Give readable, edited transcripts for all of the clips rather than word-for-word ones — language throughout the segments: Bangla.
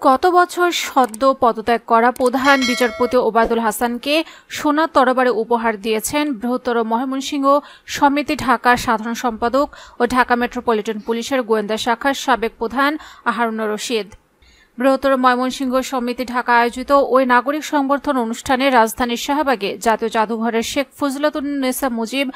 গত বছর সদ্য পদত্যাগ করা প্রধান বিচারপতি ওবায়দুল হাসানকে সোনার তরবারি উপহার দিয়েছেন বৃহত্তর ময়মনসিংহ সমিতি ঢাকার সাধারণ সম্পাদক ও ঢাকা মেট্রোপলিটন পুলিশের গোয়েন্দা শাখার সাবেক প্রধান হারুনুর রশিদ। বৃহত্তর ময়মনসিংহ সমিতি ঢাকা আয়োজিত ওই নাগরিক সংবর্ধনা অনুষ্ঠানে রাজধানীর শাহবাগে জাতীয় জাদুঘরের শেখ ফজলাতুন্নেসা মুজিব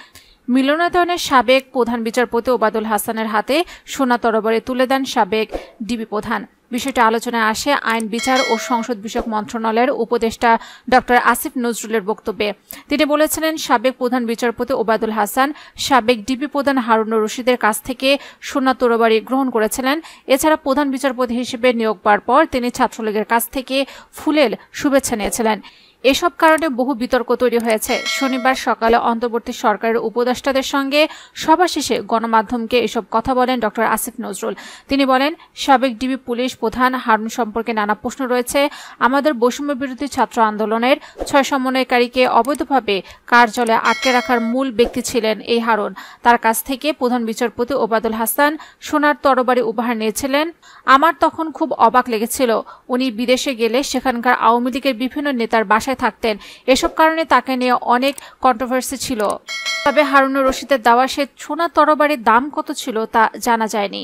মিলনায়তনের সাবেক প্রধান বিচারপতি ওবায়দুল হাসানের হাতে সোনার তরবারি তুলে দেন সাবেক ডিবি প্রধান। বিষয়টি আলোচনায় আসে আইন, বিচার ও সংসদ বিষয়ক মন্ত্রণালয়ের উপদেষ্টা ড আসিফ নজরুলের বক্তব্যে। তিনি বলেছিলেন, সাবেক প্রধান বিচারপতি ওবায়দুল হাসান সাবেক ডিবি প্রধান হারুনুর রশিদের কাছ থেকে সোনার তরবারি গ্রহণ করেছিলেন। এছাড়া প্রধান বিচারপতি হিসেবে নিয়োগ পাওয়ার পর তিনি ছাত্রলীগের কাছ থেকে ফুলেল শুভেচ্ছা নিয়েছিলেন। এসব কারণে বহু বিতর্ক তৈরি হয়েছে। শনিবার সকালে অন্তর্বর্তী সরকারের উপদেষ্টাদের সঙ্গে সভা শেষে গণমাধ্যমকে এসব কথা বলেন ড আসিফ নজরুল। তিনি বলেন, সাবেক ডিবি পুলিশ প্রধান হারুন সম্পর্কে নানা প্রশ্ন রয়েছে। আমাদের বৈষম্য বিরোধী ছাত্র আন্দোলনের 6 সমন্বয়কারীকে অবৈধভাবে কার্যালয়ে আটকে রাখার মূল ব্যক্তি ছিলেন এই হারুন। তার কাছ থেকে প্রধান বিচারপতি ওবায়দুল হাসান সোনার তরবারি উপহার নিয়েছিলেন। আমার তখন খুব অবাক লেগেছিল। উনি বিদেশে গেলে সেখানকার আওয়ামী লীগের বিভিন্ন নেতার বাসায় থাকতেন। এসব কারণে তাকে নিয়ে অনেক কন্ট্রোভার্সি ছিল। তবে হারুনুর রশিদের দেওয়া সে সোনার তরবারির দাম কত ছিল তা জানা যায়নি।